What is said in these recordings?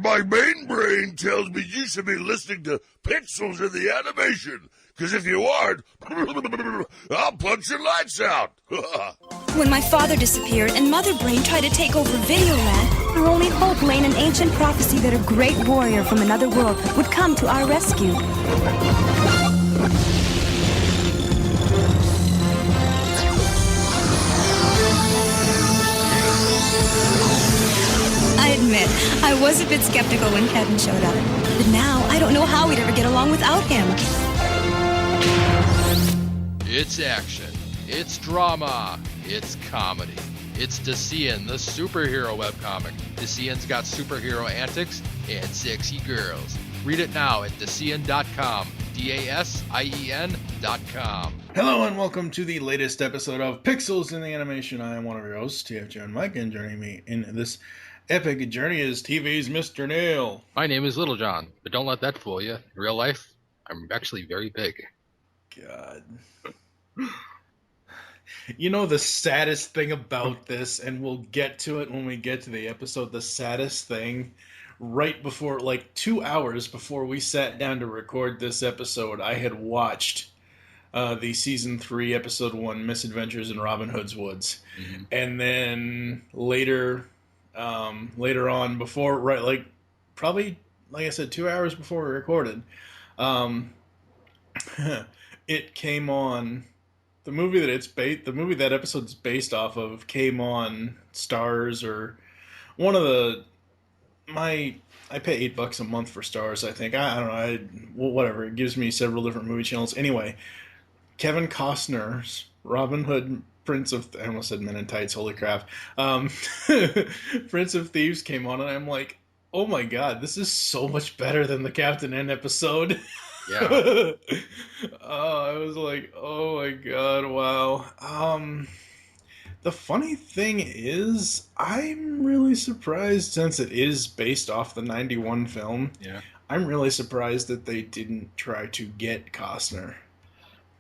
my main brain tells me you should be listening to Pixels in the Animation, because if you aren't, I'll punch your lights out. When my father disappeared and Mother Brain tried to take over Videoland, our only hope lay in an ancient prophecy that a great warrior from another world would come to our rescue. I admit, I was a bit skeptical when Kevin showed up. But now, I don't know how we'd ever get along without him. It's action. It's drama. It's comedy. It's Decian, the superhero webcomic. Decian's got superhero antics and sexy girls. Read it now at Decian.com. DASIEN.com. Hello and welcome to the latest episode of Pixels in the Animation. I am one of your hosts, TFJ and Mike, and joining me in this epic journey is TV's Mr. Neil. My name is Little John, but don't let that fool you. In real life, I'm actually very big. God. You know the saddest thing about this, and we'll get to it when we get to the episode, the saddest thing, right before, like 2 hours before we sat down to record this episode, I had watched the Season 3, Episode 1, Misadventures in Robin Hood's Woods. Mm-hmm. And then later on, before, right, like, probably, like I said, 2 hours before we recorded, it came on. The movie that episode's based off of came on Stars, or one of the, I pay $8 a month for Stars, I think. I don't know, whatever. It gives me several different movie channels. Anyway, Kevin Costner's Robin Hood, I almost said Men in Tights, holy crap. Prince of Thieves came on, and I'm like, oh my god, this is so much better than the Captain N episode. Yeah. I was like, oh my god, wow. The funny thing is, I'm really surprised, since it is based off the 91 film. Yeah. I'm really surprised that they didn't try to get Costner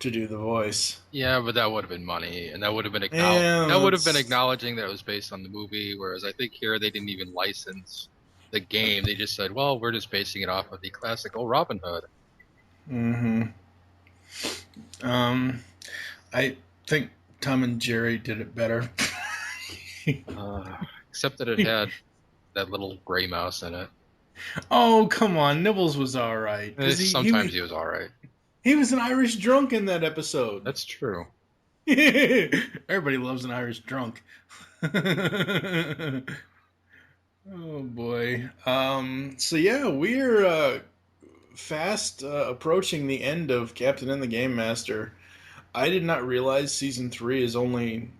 to do the voice. Yeah, but that would have been money, and that would have been acknowledging that it was based on the movie, whereas I think here they didn't even license the game. They just said, well, we're just basing it off of the classical Robin Hood. Mm-hmm. I think Tom and Jerry did it better. Except that it had that little gray mouse in it. Oh, come on. Nibbles was alright. Sometimes he was alright. He was an Irish drunk in that episode. That's true. Everybody loves an Irish drunk. Oh, boy. So, yeah, we're fast approaching the end of Captain N the Game Master. I did not realize Season 3 is only,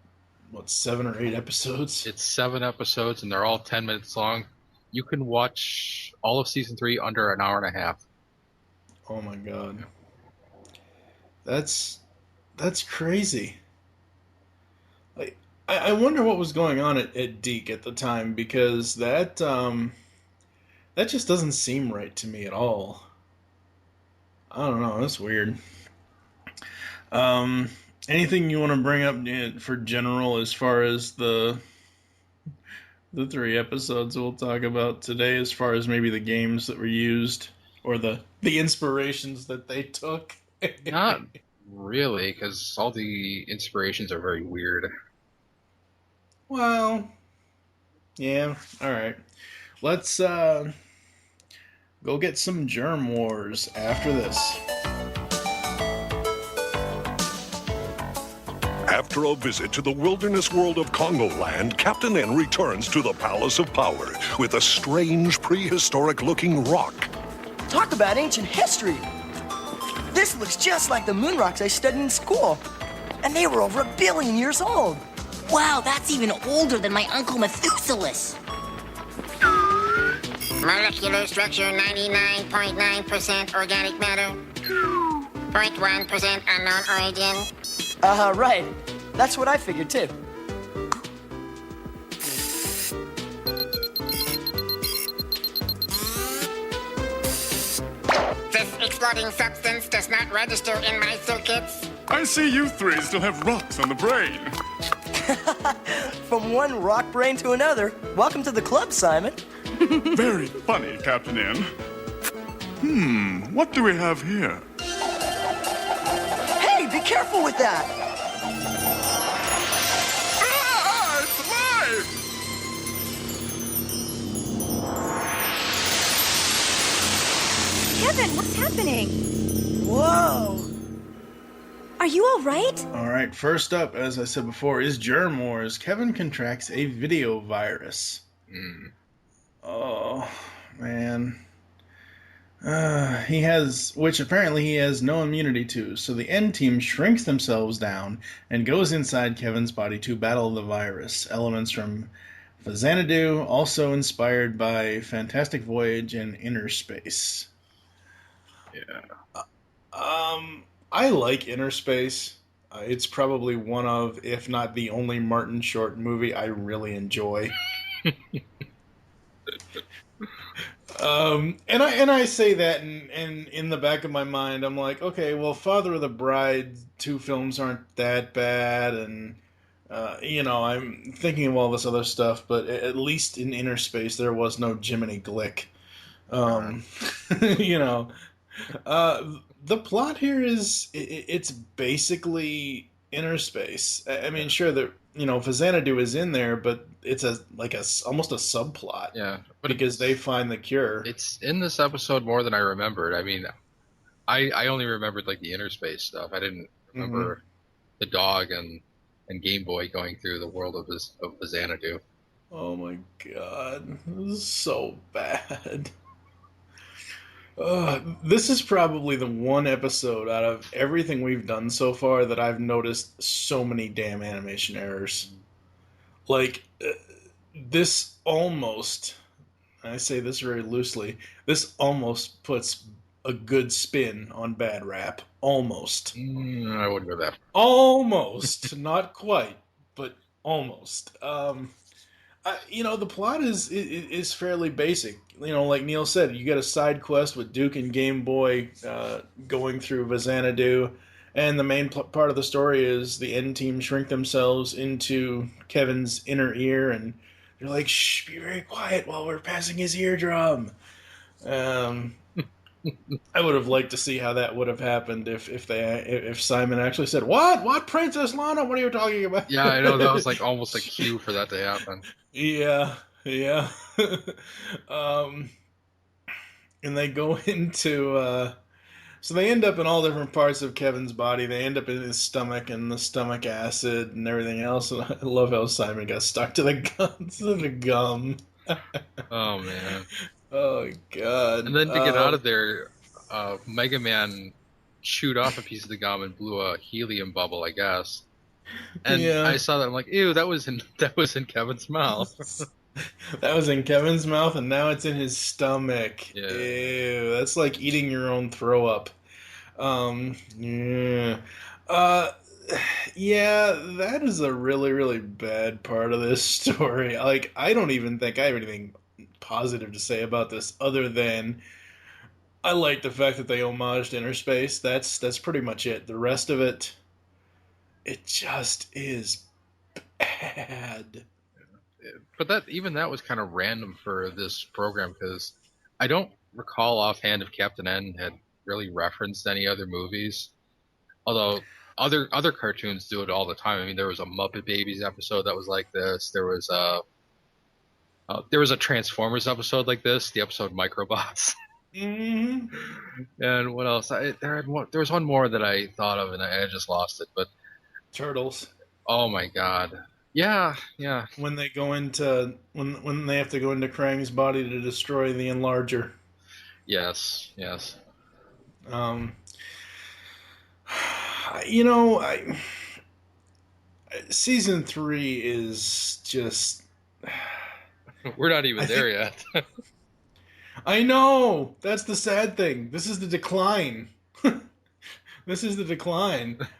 7 or 8 episodes? It's 7 episodes, and they're all 10 minutes long. You can watch all of Season 3 under an hour and a half. Oh my god. That's crazy. Like, I wonder what was going on at Deke at the time, because that just doesn't seem right to me at all. I don't know, that's weird. Anything you want to bring up for general as far as the 3 episodes we'll talk about today, as far as maybe the games that were used, or the inspirations that they took? Not really, because all the inspirations are very weird. Well, yeah, alright. Let's go get some Germ Wars after this. After a visit to the wilderness world of Congoland, Captain N returns to the Palace of Power with a strange prehistoric-looking rock. Talk about ancient history! This looks just like the moon rocks I studied in school. And they were over 1 billion years old. Wow, that's even older than my Uncle Methuselah's. Molecular structure 99.9% organic matter. 0.1% unknown origin. Right. That's what I figured too. This exploding substance does not register in my circuits. I see you 3 still have rocks on the brain. From one rock brain to another. Welcome to the club, Simon. Very funny, Captain N. What do we have here? Hey, be careful with that! Ah, it's alive! Kevin, what's happening? Whoa! Are you all right? All right, first up, as I said before, is Germ Wars. Kevin contracts a video virus. Oh, man. Which apparently he has no immunity to, so the N team shrinks themselves down and goes inside Kevin's body to battle the virus. Elements from Xanadu, also inspired by Fantastic Voyage and Inner Space. Yeah. I like Inner Space. It's probably one of, if not the only Martin Short movie I really enjoy. And I say that, and in the back of my mind, I'm like, okay, well, Father of the Bride, 2 films aren't that bad, and I'm thinking of all this other stuff, but at least in Inner Space there was no Jiminy Glick. The plot here is it's basically Inner Space. I mean, sure that Xanadu is in there, but it's almost a subplot. Yeah, but because they find the cure. It's in this episode more than I remembered. I mean, I only remembered like the Inner Space stuff. I didn't remember the dog and Game Boy going through the world of Xanadu. Oh my god, this is so bad. This is probably the one episode out of everything we've done so far that I've noticed so many damn animation errors. Like, this almost, I say this very loosely, this almost puts a good spin on bad rap. Almost. I wouldn't go that far. Almost. Not quite, but almost. The plot is fairly basic. Like Neil said, you get a side quest with Duke and Game Boy going through Xanadu, and the main part of the story is the N team shrink themselves into Kevin's inner ear, and they're like, "Shh, be very quiet while we're passing his eardrum." I would have liked to see how that would have happened if Simon actually said, "What, Princess Lana? What are you talking about?" Yeah, I know, that was like almost a cue for that to happen. Yeah. And they go into so they end up in all different parts of Kevin's body. They end up in his stomach and the stomach acid and everything else. And I love how Simon got stuck to the gum. Oh man. Oh god. And then to get out of there, Mega Man chewed off a piece of the gum and blew a helium bubble, I guess. And I saw that, I'm like, ew, that was in Kevin's mouth. That was in Kevin's mouth, and now it's in his stomach. Yeah. Ew, that's like eating your own throw up. Yeah. That is a really, really bad part of this story. Like, I don't even think I have anything positive to say about this other than I like the fact that they homaged Inner Space. That's pretty much it. The rest of it just is bad. But that was kind of random for this program, because I don't recall offhand if Captain N had really referenced any other movies. Although other cartoons do it all the time. I mean, there was a Muppet Babies episode that was like this. There was a Transformers episode like this, the episode Microbots. Mm-hmm. And what else? There was one more that I thought of, and I just lost it. But Turtles. Oh my god. Yeah. When they go into when they have to go into Krang's body to destroy the Enlarger. Yes. Season 3 is just. We're not even there yet. I know! That's the sad thing. This is the decline.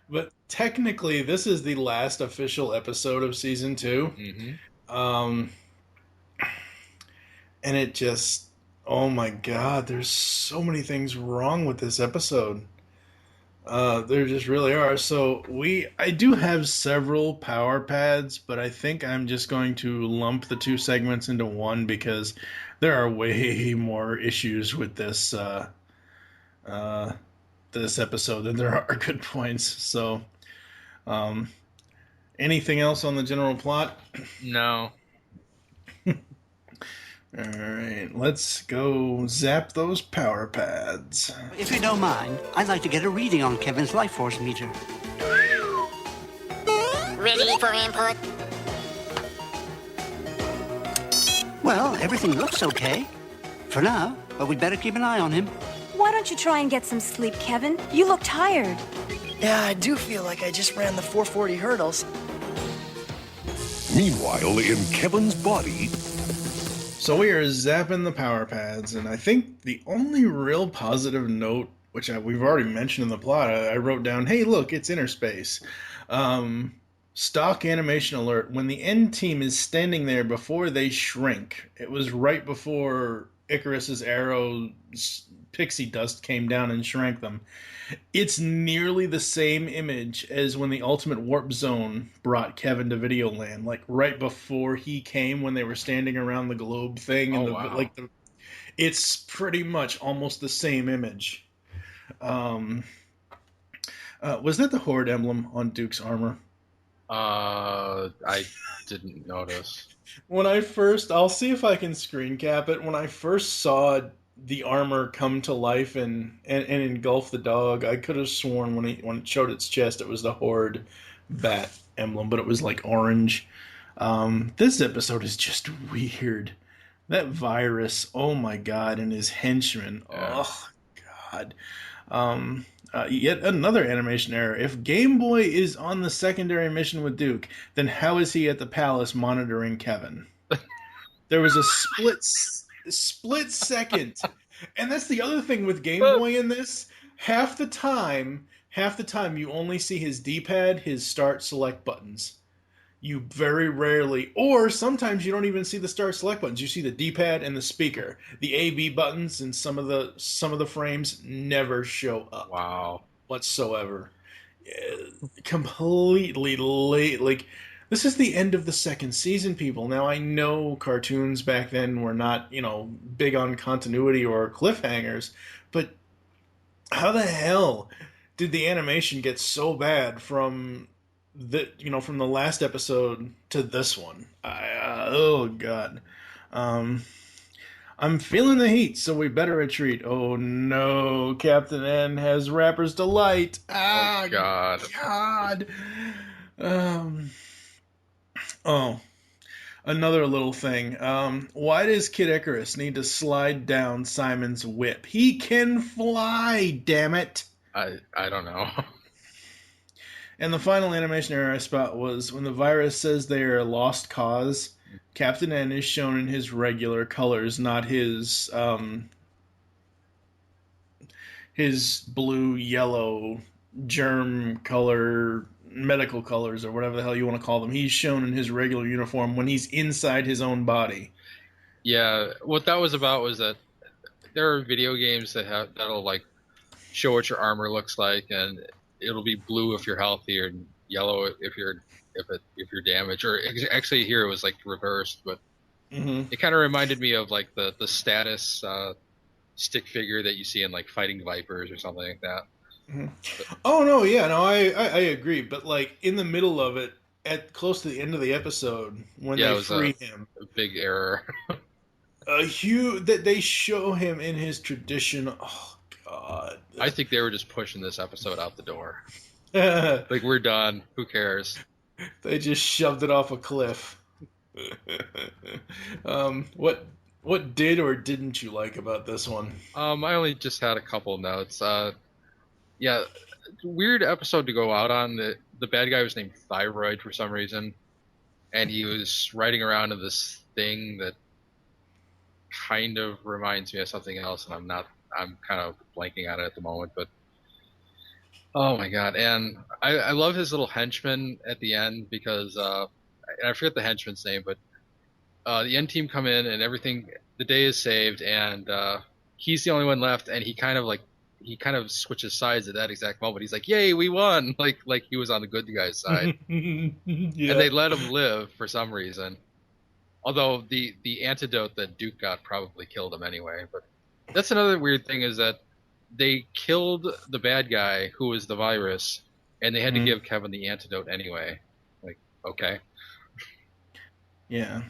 But technically, this is the last official episode of Season 2. Mm-hmm. And it just... Oh my god, there's so many things wrong with this episode. There just really are. So I do have several power pads, but I think I'm just going to lump the two segments into one because there are way more issues with uh, this episode than there are good points. So, um, anything else on the general plot? No. All right, let's go zap those power pads. If you don't mind, I'd like to get a reading on Kevin's life force meter. Ready for input? Well, everything looks okay. For now, but we'd better keep an eye on him. Why don't you try and get some sleep, Kevin? You look tired. Yeah, I do feel like I just ran the 440 hurdles. Meanwhile, in Kevin's body... So we are zapping the power pads, and I think the only real positive note, which we've already mentioned in the plot, I wrote down, hey, look, it's inner space. Stock animation alert. When the end team is standing there before they shrink, it was right before Icarus's arrow pixie dust came down and shrank them. It's nearly the same image as when the Ultimate Warp Zone brought Kevin to Videoland, like right before he came when they were standing around the globe thing. And wow. It's pretty much almost the same image. Was that the Horde emblem on Duke's armor? I didn't notice. I'll see if I can screen cap it. When I first saw the armor come to life and engulf the dog, I could have sworn when it showed its chest, it was the Horde bat emblem, but it was like orange. This episode is just weird. That virus, oh my god, and his henchmen, oh god. Yet another animation error. If Game Boy is on the secondary mission with Duke, then how is he at the palace monitoring Kevin? There was a split second. And that's the other thing with Game Boy in this. Half the time you only see his D-pad, his start select buttons. You very rarely, or sometimes you don't even see the start select buttons. You see the D-pad and the speaker. The A/B buttons in some of the frames never show up. Wow. Whatsoever. Completely late. Like, this is the end of the second season, people. Now, I know cartoons back then were not, big on continuity or cliffhangers, but how the hell did the animation get so bad from the last episode to this one? Oh god. I'm feeling the heat, so we better retreat. Oh no, Captain N has Rapper's Delight. Oh god. Oh, another little thing. Why does Kid Icarus need to slide down Simon's whip? He can fly, damn it. I don't know. And the final animation error I spot was when the virus says they are a lost cause, Captain N is shown in his regular colors, not his blue, yellow, germ color, medical colors, or whatever the hell you want to call them. He's shown in his regular uniform when he's inside his own body. Yeah, what that was about was that there are video games that'll like show what your armor looks like, and it'll be blue if you're healthy, or yellow if you're damaged. Or actually, here it was like reversed, but it kind of reminded me of like the status stick figure that you see in like Fighting Vipers or something like that. Oh no, yeah, no, I agree, but like in the middle of it, at close to the end of the episode, when they free him, a big error. That they show him in his tradition. Oh god, I think they were just pushing this episode out the door. Like, we're done. Who cares? They just shoved it off a cliff. What did or didn't you like about this one? I only just had a couple notes. Yeah, weird episode to go out on. The bad guy was named Thyroid for some reason, and he was riding around in this thing that kind of reminds me of something else, and I'm kind of blanking on it at the moment, but oh my god. And I love his little henchman at the end, because I forget the henchman's name, but the end team come in and everything, the day is saved, and he's the only one left, and he kind of like he kind of switches sides at that exact moment. He's like, "Yay, we won!" Like he was on the good guy's side, Yeah. and they let him live for some reason. Although the antidote that Duke got probably killed him anyway. But that's another weird thing is that they killed the bad guy who was the virus, and they had to give Kevin the antidote anyway. Like, okay. Yeah,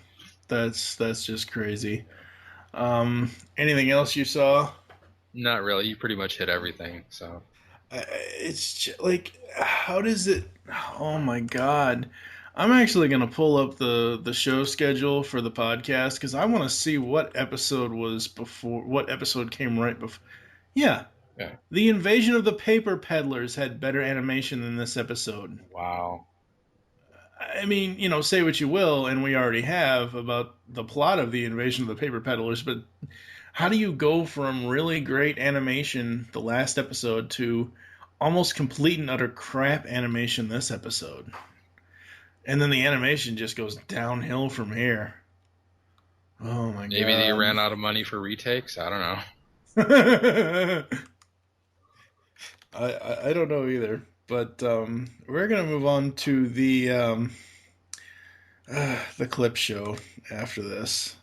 that's just crazy. Anything else you saw? Not really. You pretty much hit everything. So It's like, how does it? Oh my god! I'm actually gonna pull up the show schedule for the podcast because I want to see what episode was before. What episode came right before? Yeah, the Invasion of the Paper Peddlers had better animation than this episode. Wow. I mean, you know, say what you will, and we already have about the plot of the Invasion of the Paper Peddlers, but how do you go from really great animation the last episode to almost complete and utter crap animation this episode? And then the animation just goes downhill from here. Oh my god. Maybe they ran out of money for retakes? I don't know. I don't know either. But we're going to move on to the clip show after this.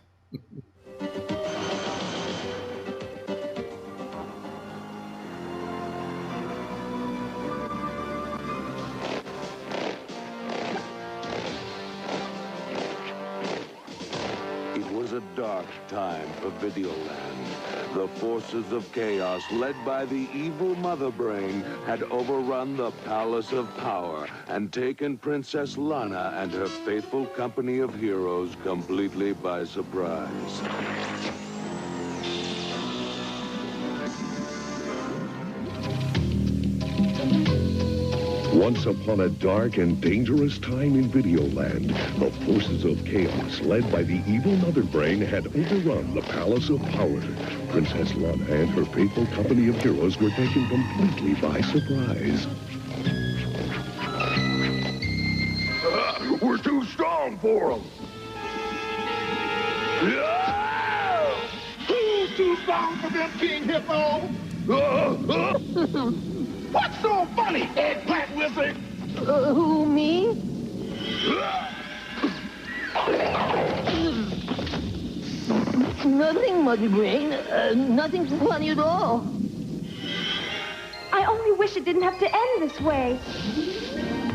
It was a dark time for Videoland. The forces of chaos, led by the evil Mother Brain, had overrun the Palace of Power and taken Princess Lana and her faithful company of heroes completely by surprise. Once upon a dark and dangerous time in Videoland, the forces of chaos, led by the evil Mother Brain, had overrun the Palace of Power. Princess Lana and her faithful company of heroes were taken completely by surprise. We're too strong for them. Who's too strong for this, King Hippo? What's so funny, eggplant wizard? Who, me? Nothing, Mother Brain. Nothing funny at all. I only wish it didn't have to end this way.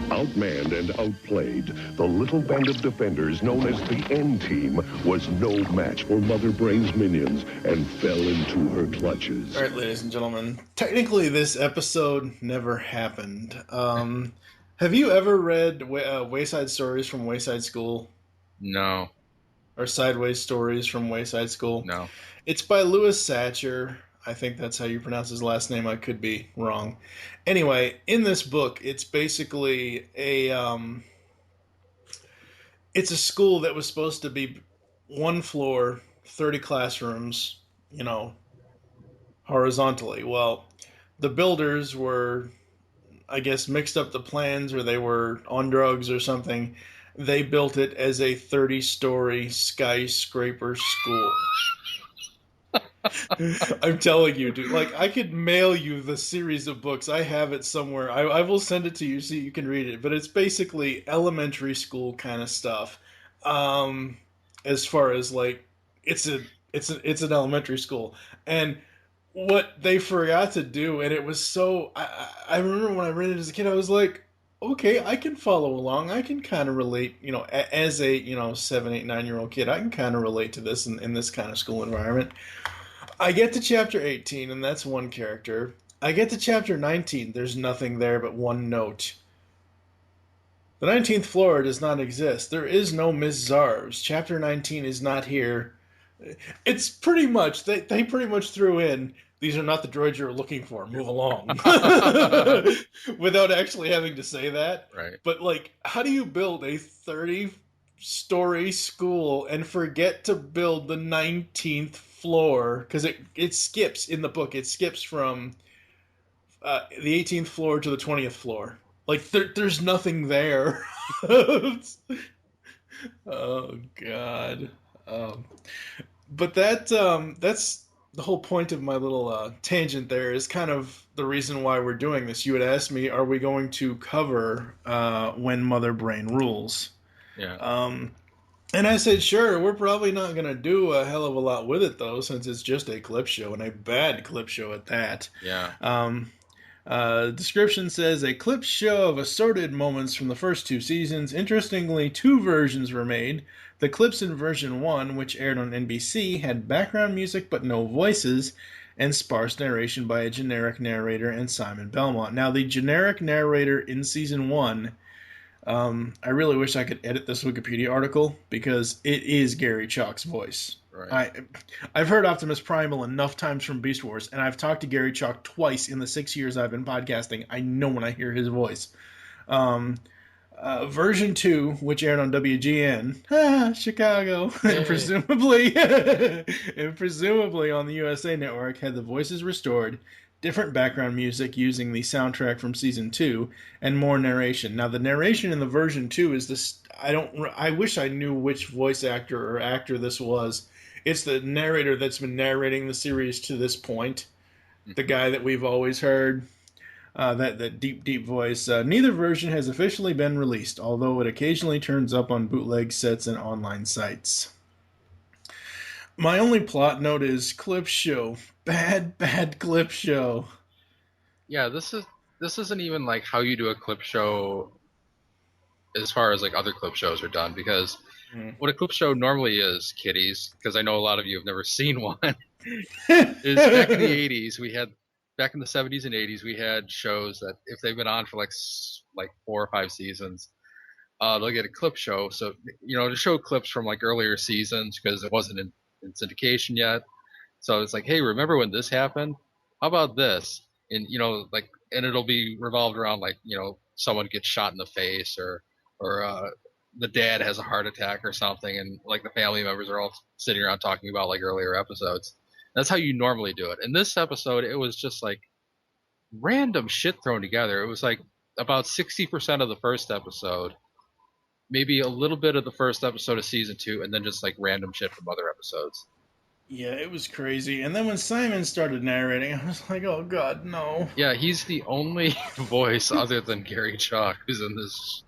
Outmanned and outplayed, the little band of defenders known as the N-Team was no match for Mother Brain's minions and fell into her clutches. All right, ladies and gentlemen, technically this episode never happened. Have you ever read Wayside Stories from Wayside School? No. Or Sideways Stories from Wayside School? No. It's by Louis Satcher. I think that's how you pronounce his last name. I could be wrong. Anyway, in this book, it's basically it's a school that was supposed to be one floor, 30 classrooms, you know, horizontally. Well, the builders were, I guess, mixed up the plans, or they were on drugs or something. They built it as a 30-story skyscraper school. I'm telling you, dude. Like, I could mail you the series of books. I have it somewhere. I will send it to you so you can read it. But it's basically elementary school kind of stuff. As far as like, it's an elementary school, and what they forgot to do, and it was so. I remember when I read it as a kid, I was like, okay, I can follow along. I can kind of relate. You know, as a 7, 8, 9-year-old kid, I can kind of relate to this in this kind of school environment. I get to chapter 18, and that's one character. I get to chapter 19, there's nothing there but one note. The 19th floor does not exist. There is no Ms. Zarves. Chapter 19 is not here. It's pretty much, they pretty much threw in, these are not the droids you're looking for, move along. Without actually having to say that. Right. But, like, how do you build a 30-story school and forget to build the 19th floor? Because it skips in the book. It skips from the 18th floor to the 20th floor. Like, there's nothing there. Oh, God. But that's the whole point of my little tangent there is kind of the reason why we're doing this. You had asked me, are we going to cover When Mother Brain Rules? Yeah. And I said, sure, we're probably not going to do a hell of a lot with it, though, since it's just a clip show, and a bad clip show at that. Yeah. Description says, a clip show of assorted moments from the first 2 seasons. Interestingly, 2 versions were made. The clips in version 1, which aired on NBC, had background music but no voices, and sparse narration by a generic narrator and Simon Belmont. Now, the generic narrator in season 1, I really wish I could edit this Wikipedia article, because it is Gary Chalk's voice. Right. I've heard Optimus Primal enough times from Beast Wars, and I've talked to Gary Chalk twice in the 6 years I've been podcasting. I know when I hear his voice. Version 2, which aired on WGN, Chicago, and presumably on the USA Network, had the voices restored, different background music using the soundtrack from season 2, and more narration. Now, the narration in the version 2 is this. I wish I knew which voice actor or actor this was. It's the narrator that's been narrating the series to this point. The guy that we've always heard. That deep voice. Neither version has officially been released, although it occasionally turns up on bootleg sets and online sites. My only plot note is clip show. Bad clip show. Yeah, this isn't even like how you do a clip show as far as like other clip shows are done, because what a clip show normally is, kiddies, because I know a lot of you have never seen one, is back in the 80s, back in the 70s and 80s, we had shows that if they've been on for like 4 or 5 seasons, they'll get a clip show. So, to show clips from like earlier seasons, because it wasn't in syndication yet. So it's like, hey, remember when this happened? How about this? And, and it'll be revolved around like, someone gets shot in the face, or the dad has a heart attack or something, and like the family members are all sitting around talking about like earlier episodes. That's how you normally do it. In this episode, it was just like random shit thrown together. It was like about 60% of the first episode, maybe a little bit of the first episode of season 2, and then just like random shit from other episodes. Yeah, it was crazy. And then when Simon started narrating, I was like, oh god, no. Yeah, he's the only voice other than Gary Chalk who's in this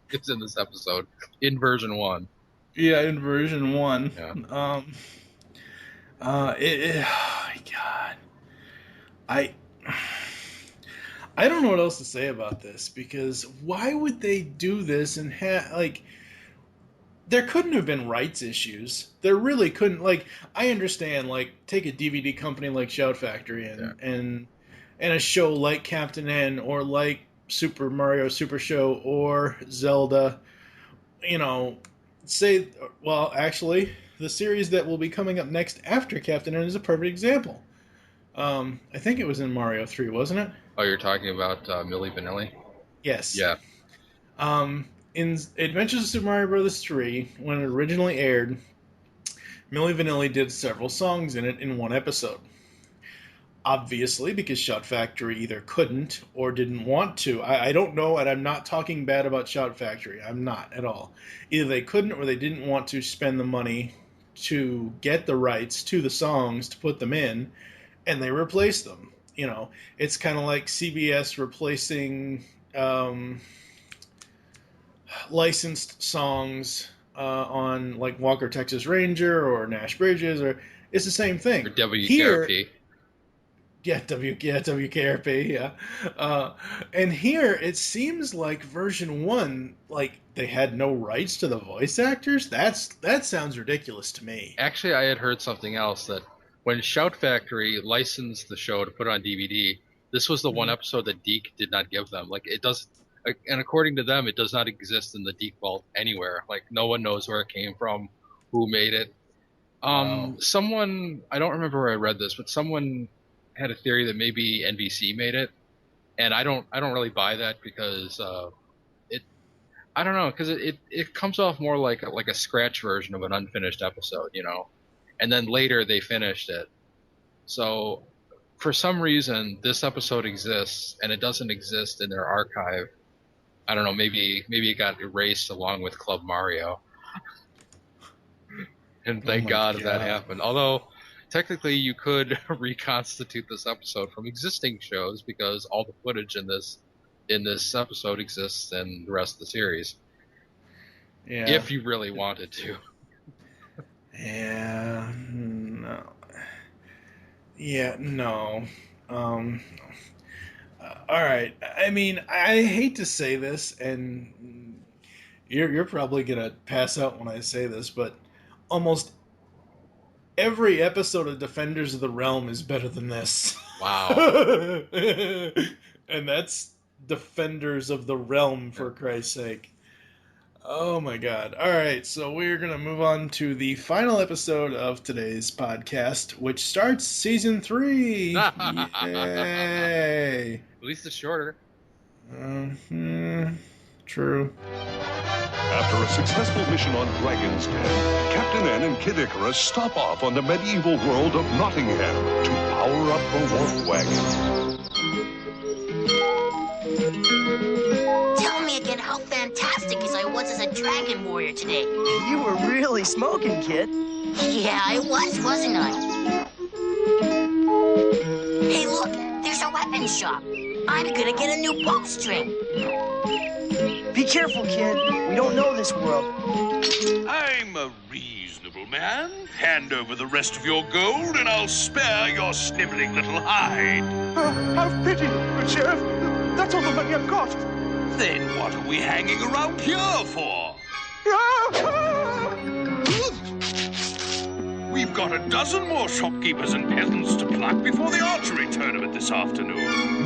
episode in version 1. Yeah, in version 1. Yeah. Oh my god. I don't know what else to say about this, because why would they do this and there couldn't have been rights issues. There really couldn't. Like, I understand, like, take a DVD company like Shout Factory and a show like Captain N, or like Super Mario Super Show, or Zelda, say, well, actually, the series that will be coming up next after Captain N is a perfect example. I think it was in Mario 3, wasn't it? Oh, you're talking about Milli Vanilli? Yes. Yeah. In Adventures of Super Mario Bros. 3, when it originally aired, Milli Vanilli did several songs in it in one episode. Obviously, because Shout Factory either couldn't or didn't want to. I don't know, and I'm not talking bad about Shout Factory. I'm not at all. Either they couldn't or they didn't want to spend the money to get the rights to the songs to put them in, and they replaced them. It's kind of like CBS replacing licensed songs on like Walker Texas Ranger or Nash Bridges, or it's the same thing. Or WKRP. Here, WKRP, yeah. And here it seems like version 1, like they had no rights to the voice actors. That sounds ridiculous to me. Actually, I had heard something else, that when Shout Factory licensed the show to put it on DVD, this was the one episode that Deke did not give them. Like, it does, and according to them, it does not exist in the Deke vault anywhere. Like, no one knows where it came from, who made it. Someone, I don't remember where I read this, but someone had a theory that maybe NBC made it, and I don't really buy that, because I don't know, because it comes off more like a scratch version of an unfinished episode, and then later they finished it. So for some reason this episode exists and it doesn't exist in their archive. I don't know, maybe it got erased along with Club Mario. And thank God that happened. Although, technically you could reconstitute this episode from existing shows because all the footage in this episode exists in the rest of the series. Yeah. If you really wanted to. Yeah. No. Yeah. No. All right. I mean, I hate to say this, and you're probably gonna pass out when I say this, but almost every episode of Defenders of the Realm is better than this. Wow. And that's Defenders of the Realm, for Christ's sake. Oh my god. Alright, so we're going to move on to the final episode of today's podcast, which starts season 3. Yay! At least it's shorter. True. After a successful mission on Dragon's Den, Captain N and Kid Icarus stop off on the medieval world of Nottingham to power up the warp wagon. Tell me again how fantastic I was as a dragon warrior today. You were really smoking, kid. Yeah, I was, wasn't I? Hey, look, there's a weapons shop. I'm gonna get a new bowstring. Be careful, kid. We don't know this world. I'm a reasonable man. Hand over the rest of your gold and I'll spare your sniveling little hide. Have pity, good sheriff. That's all the money I've got. Then what are we hanging around here for? We've got a dozen more shopkeepers and peasants to pluck before the archery tournament this afternoon.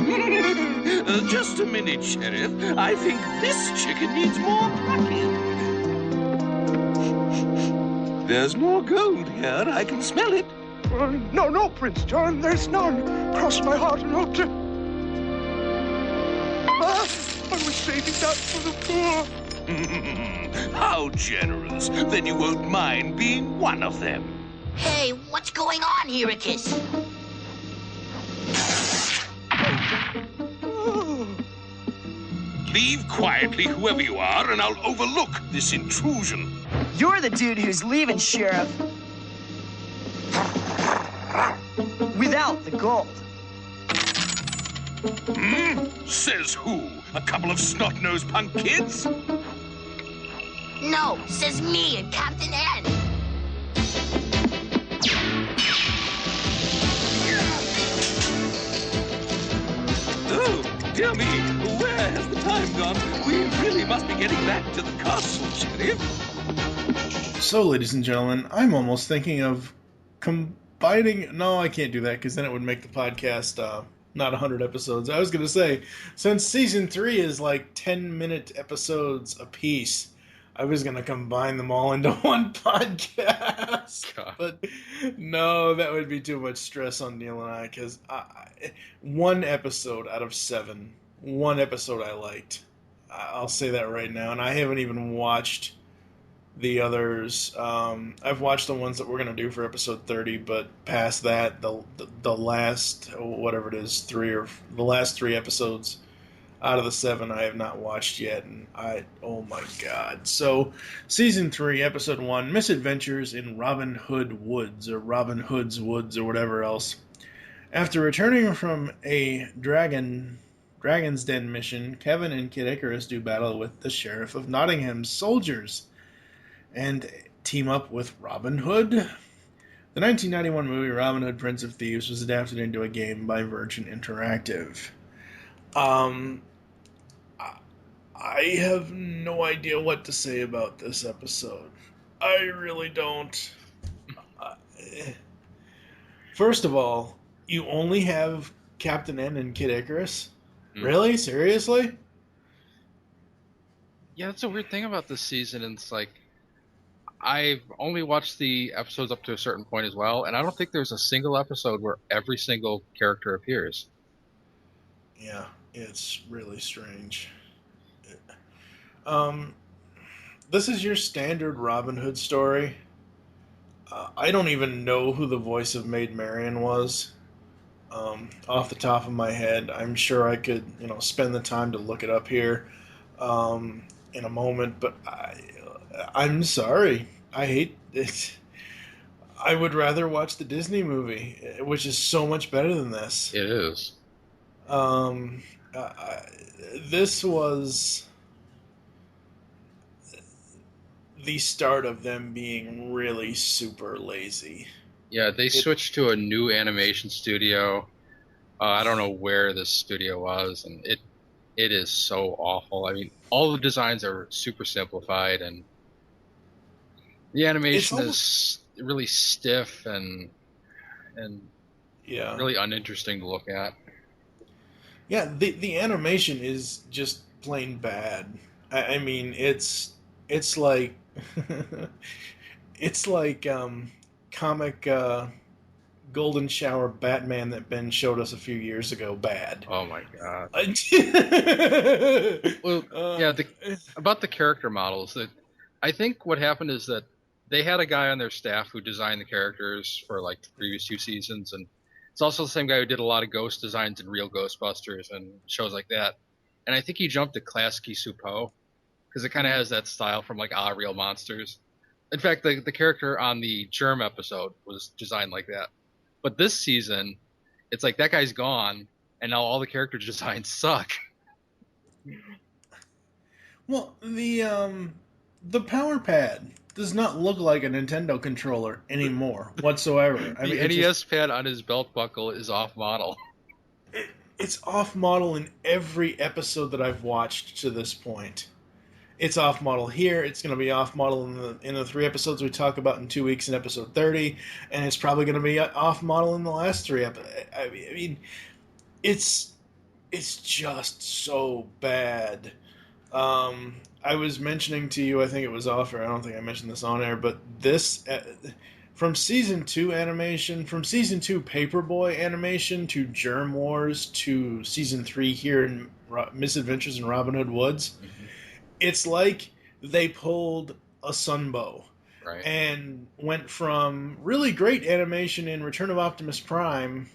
Just a minute, Sheriff. I think this chicken needs more plucking. There's more gold here. I can smell it. No, Prince John. There's none. Cross my heart and hope to... I was saving that for the poor. How generous. Then you won't mind being one of them. Hey, what's going on, Hericus? Leave quietly, whoever you are, and I'll overlook this intrusion. You're the dude who's leaving, Sheriff. Without the gold. Says who? A couple of snot-nosed punk kids? No, says me and Captain N. Oh, dear me, where has the time gone? We really must be getting back to the castle, Sheriff. So, ladies and gentlemen, I'm almost thinking of combining... No, I can't do that, because then it would make the podcast not 100 episodes. I was going to say, since Season 3 is like 10-minute episodes apiece, I was going to combine them all into one podcast. God. But no, that would be too much stress on Neil and I, because one episode out of 7, one episode I liked. I'll say that right now, and I haven't even watched the others. I've watched the ones that we're going to do for episode 30, but past that, the last, whatever it is, the last 3 episodes out of the 7 I have not watched yet, and oh my god. So, Season 3, Episode 1, Misadventures in Robin Hood Woods, or Robin Hood's Woods, or whatever else. After returning from a Dragon's Den mission, Kevin and Kid Icarus do battle with the Sheriff of Nottingham's soldiers, and team up with Robin Hood. The 1991 movie Robin Hood, Prince of Thieves was adapted into a game by Virgin Interactive. I have no idea what to say about this episode. I really don't. First of all, you only have Captain N and Kid Icarus? Really? Seriously? Yeah, that's a weird thing about this season. And it's like, I've only watched the episodes up to a certain point as well, and I don't think there's a single episode where every single character appears. Yeah, it's really strange. This is your standard Robin Hood story. I don't even know who the voice of Maid Marian was. Off the top of my head, I'm sure I could, spend the time to look it up here in a moment, but I'm sorry. I hate it. I would rather watch the Disney movie, which is so much better than this. It is. This was the start of them being really super lazy. Yeah, they switched to a new animation studio. I don't know where this studio was, and it is so awful. I mean, all the designs are super simplified, and the animation is really stiff and really uninteresting to look at. Yeah, the animation is just plain bad. I mean, it's like it's like comic Golden Shower Batman that Ben showed us a few years ago. Bad. Oh my god. Well, about the character models, that I think what happened is that they had a guy on their staff who designed the characters for like the previous 2 seasons, and it's also the same guy who did a lot of ghost designs in Real Ghostbusters and shows like that. And I think he jumped to Klasky Supo because it kind of has that style from like Real Monsters. In fact, the character on the Germ episode was designed like that. But this season, it's like that guy's gone, and now all the character designs suck. Well, the Power Pad does not look like a Nintendo controller anymore whatsoever. I mean, the NES pad on his belt buckle is off model. It's off model in every episode that I've watched to this point. It's off model here. It's going to be off model in the 3 episodes we talk about in 2 weeks in episode 30, and it's probably going to be off model in the last 3 episodes. I mean, it's just so bad. I was mentioning to you, I think it was off air, I don't think I mentioned this on air, but this, from Season 2 animation, from Season 2 Paperboy animation to Germ Wars to Season 3 here in Misadventures in Robin Hood Woods, it's like they pulled a Sunbow and went from really great animation in Return of Optimus Prime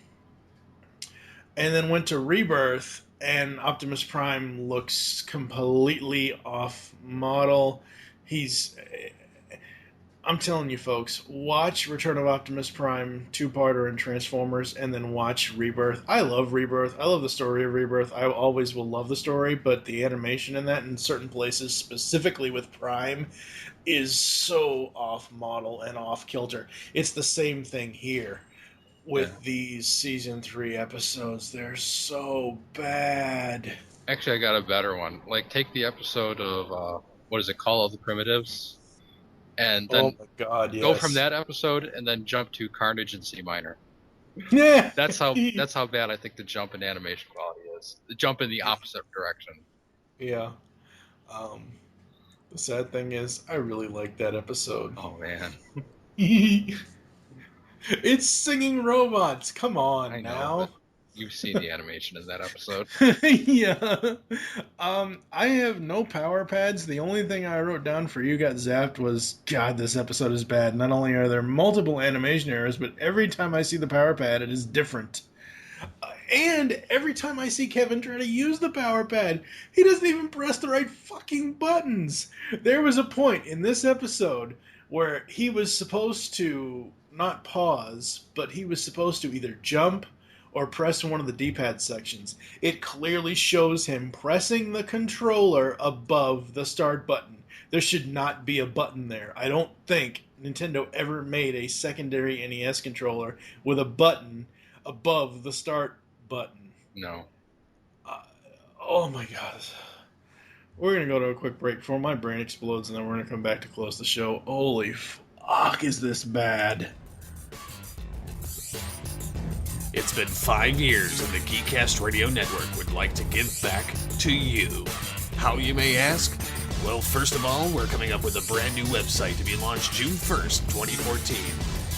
and then went to Rebirth, and Optimus Prime looks completely off model. I'm telling you folks, watch Return of Optimus Prime 2-parter and Transformers, and then watch Rebirth. I love Rebirth. I love the story of Rebirth. I always will love the story, but the animation in that in certain places, specifically with Prime, is so off model and off kilter. It's the same thing here with these Season 3 episodes. They're so bad. Actually, I got a better one. Like, take the episode of, what is it, Call of the Primitives? And then go from that episode and then jump to Carnage in C minor. Yeah, that's how bad I think the jump in animation quality is. The jump in the opposite direction. Yeah. The sad thing is, I really like that episode. Oh man, it's singing robots. Come on, I know, now. You've seen the animation in that episode. Yeah. I have no power pads. The only thing I wrote down for You Got Zapped was, God, this episode is bad. Not only are there multiple animation errors, but every time I see the power pad, it is different. And every time I see Kevin try to use the power pad, he doesn't even press the right fucking buttons. There was a point in this episode where he was supposed to not pause, but he was supposed to either jump or press one of the D-pad sections. It clearly shows him pressing the controller above the start button. There should not be a button there. I don't think Nintendo ever made a secondary NES controller with a button above the start button. No. Oh my god. We're going to go to a quick break before my brain explodes, and then we're going to come back to close the show. Holy fuck, is this bad. It's been 5 years, and the Geekcast Radio Network would like to give back to you. How, you may ask? Well, first of all, we're coming up with a brand new website to be launched June 1st, 2014.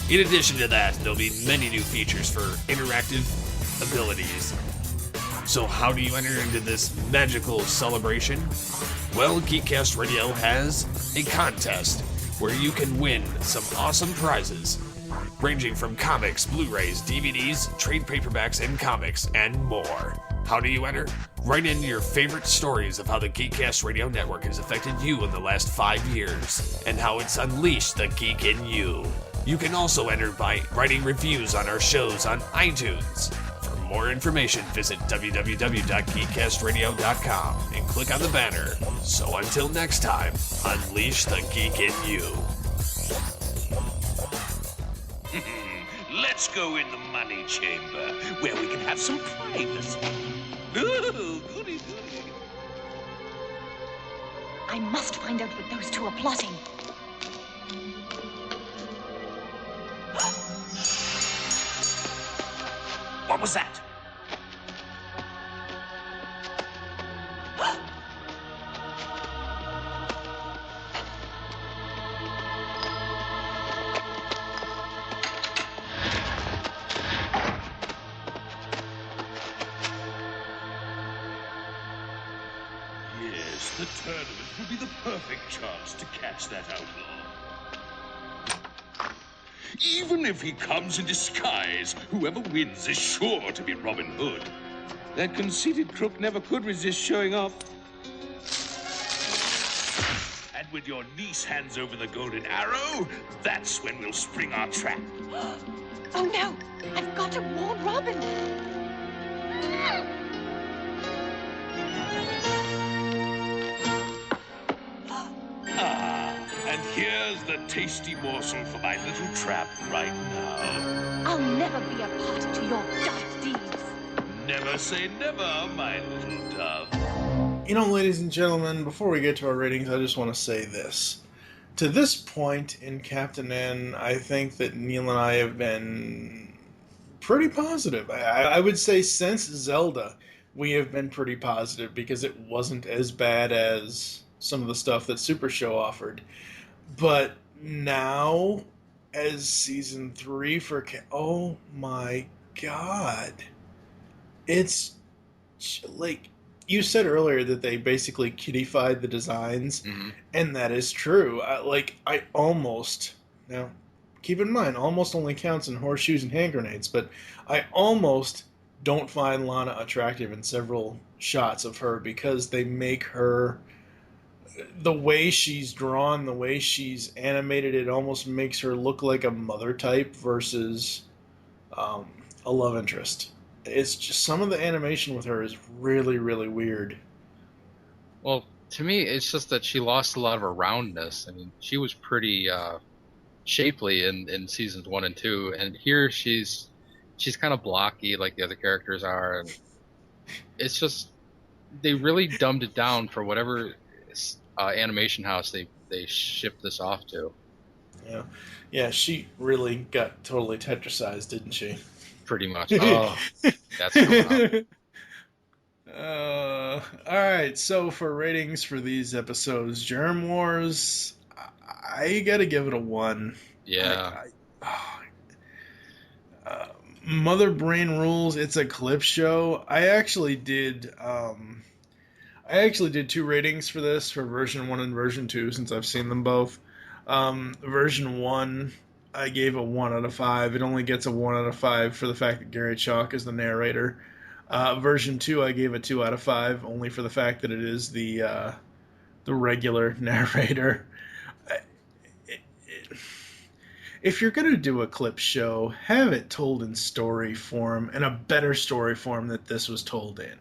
In addition to that, there'll be many new features for interactive abilities. So how do you enter into this magical celebration? Well, Geekcast Radio has a contest where you can win some awesome prizes, ranging from comics, Blu-rays, DVDs, trade paperbacks, and comics, and more. How do you enter? Write in your favorite stories of how the Geekcast Radio Network has affected you in the last 5 years, and how it's unleashed the geek in you. You can also enter by writing reviews on our shows on iTunes. For more information, visit www.geekcastradio.com and click on the banner. So until next time, unleash the geek in you. Let's go in the money chamber, where we can have some privacy. Ooh, goody, goody. I must find out what those two are plotting. What was that? Yes, the tournament will be the perfect chance to catch that outlaw. Even if he comes in disguise, whoever wins is sure to be Robin Hood. That conceited crook never could resist showing off. And when your niece hands over the golden arrow, that's when we'll spring our trap. Oh no! I've got to warn Robin! And here's the tasty morsel for my little trap right now. I'll never be a party to your dark deeds. Never say never, my little dove. You know, ladies and gentlemen, before we get to our ratings, I just want to say this. To this point in Captain N, I think that Neil and I have been pretty positive. I would say since Zelda, we have been pretty positive because it wasn't as bad as some of the stuff that Super Show offered. But now, as Season 3 for... oh my god. It's... like... you said earlier that they basically kiddified the designs, and that is true. I almost... now, keep in mind, almost only counts in horseshoes and hand grenades, but I almost don't find Lana attractive in several shots of her because they make her... the way she's drawn, the way she's animated, it almost makes her look like a mother type versus a love interest. It's just some of the animation with her is really, really weird. Well, to me, it's just that she lost a lot of her roundness. I mean, she was pretty shapely in seasons 1 and 2, and here she's kind of blocky like the other characters are, and it's just they really dumbed it down for whatever animation house they shipped this off to. Yeah, she really got totally tetrasized, didn't she? Pretty much. Oh, that's going up. Alright, so for ratings for these episodes, Germ Wars, I gotta give it a 1. Yeah. Mother Brain Rules, it's a clip show. I actually did 2 ratings for this, for version 1 and version 2, since I've seen them both. Version 1, I gave a 1 out of 5. It only gets a 1 out of 5 for the fact that Gary Chalk is the narrator. Version 2, I gave a 2 out of 5, only for the fact that it is the regular narrator. If you're going to do a clip show, have it told in story form, and a better story form that this was told in.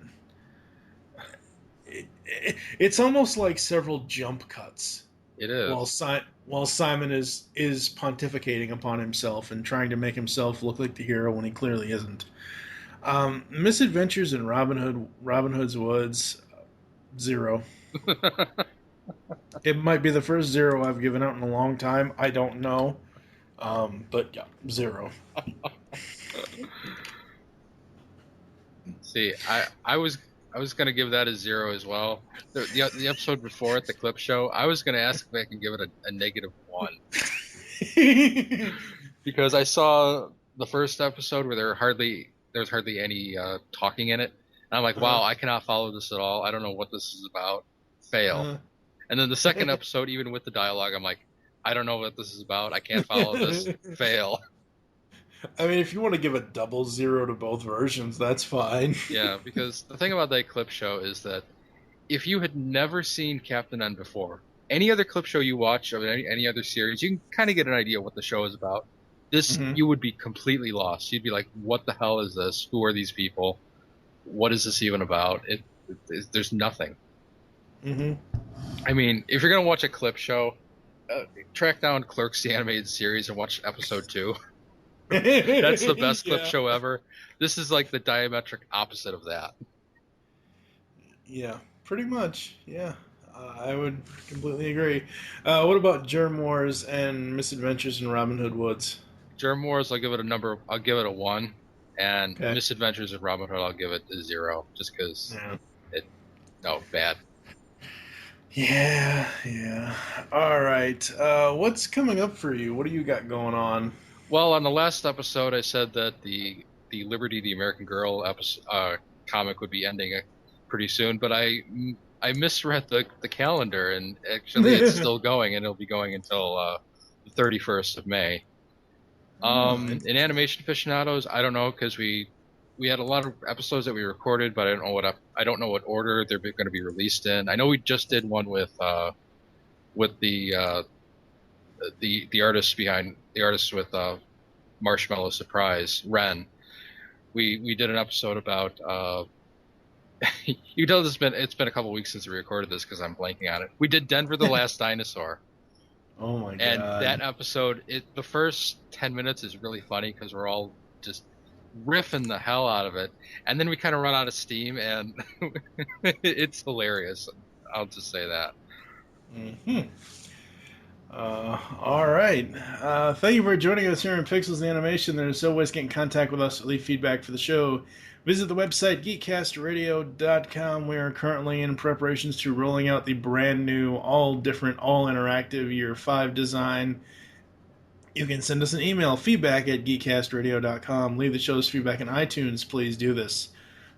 It's almost like several jump cuts. It is. While Simon is pontificating upon himself and trying to make himself look like the hero when he clearly isn't. Misadventures in Robin Hood's Woods, 0. It might be the first 0 I've given out in a long time. I don't know. But yeah, 0. See, I was going to give that a 0 as well. The episode before it, the clip show, I was going to ask if I can give it a -1. Because I saw the first episode where there was hardly any talking in it. And I'm like, wow, I cannot follow this at all. I don't know what this is about. Fail. And then the second episode, even with the dialogue, I'm like, I don't know what this is about. I can't follow this. Fail. I mean, if you want to give a double 0 to both versions, that's fine. Yeah, because the thing about that clip show is that if you had never seen Captain N before, any other clip show you watch of any other series, you can kind of get an idea what the show is about. This, you would be completely lost. You'd be like, what the hell is this? Who are these people? What is this even about? There's nothing. I mean, if you're going to watch a clip show, track down Clerks the Animated Series and watch episode 2. That's the best clip show ever. This is like the diametric opposite of that. Yeah, pretty much. Yeah, I would completely agree. What about Germ Wars and Misadventures in Robin Hood Woods? Germ Wars, I'll give it a 1, and Misadventures in Robin Hood, I'll give it a 0, just because bad. Yeah. All right. What's coming up for you? What do you got going on? Well, on the last episode, I said that the Liberty the American Girl comic would be ending pretty soon, but I misread the calendar, and actually it's still going, and it'll be going until the 31st of May. In Animation Aficionados, I don't know, because we had a lot of episodes that we recorded, but I don't know what order they're going to be released in. I know we just did one with the artist with Marshmallow Surprise, Ren. We did an episode about you know, it's been a couple weeks since we recorded this because I'm blanking on it. We did Denver the Last Dinosaur. Oh my god! And that episode, the first 10 minutes is really funny because we're all just riffing the hell out of it, and then we kind of run out of steam, and it's hilarious. I'll just say that. All right. Thank you for joining us here in Pixels the Animation. There's always get in contact with us, leave feedback for the show. Visit the website, geekcastradio.com. We are currently in preparations to rolling out the brand new, all different, all interactive Year 5 design. You can send us an email, feedback@geekcastradio.com. Leave the show's feedback in iTunes. Please do this.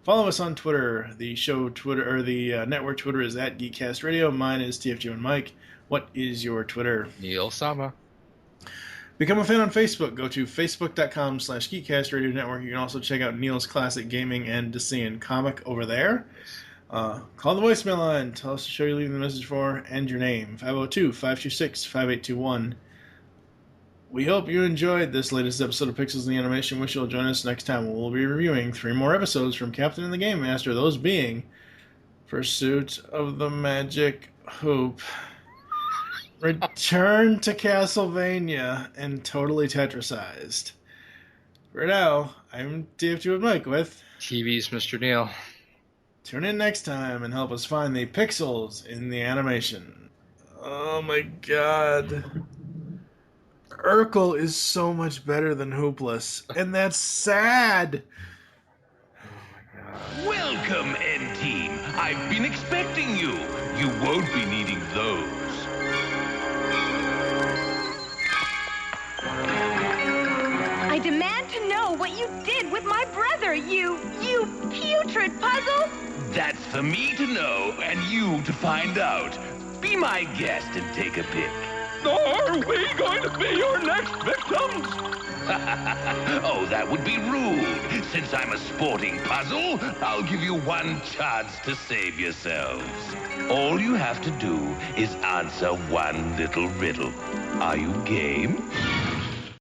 Follow us on Twitter. The show Twitter, or the network Twitter is @geekcastradio. Mine is TFG and Mike. What is your Twitter? Neil Sama. Become a fan on Facebook. Go to facebook.com/GeekCastRadioNetwork. You can also check out Neil's Classic Gaming and Decian Comic over there. Call the voicemail line. Tell us the show you're leaving the message for and your name. 502-526-5821. We hope you enjoyed this latest episode of Pixels in the Animation. Wish you'll join us next time. We'll be reviewing 3 more episodes from Captain and the Game Master, those being Pursuit of the Magic Hoop, Return to Castlevania, and Totally Tetrasized. For now, I'm TFG with Mike with TV's Mr. Neil. Tune in next time and help us find the pixels in the animation. Oh my god. Urkel is so much better than Hoopless, and that's sad. Welcome, N-Team. I've been expecting you. You won't be needing those. I demand to know what you did with my brother, you putrid puzzle. That's for me to know and you to find out. Be my guest and take a pic. Are we going to be your next victims? Oh, that would be rude. Since I'm a sporting puzzle, I'll give you one chance to save yourselves. All you have to do is answer one little riddle. Are you game?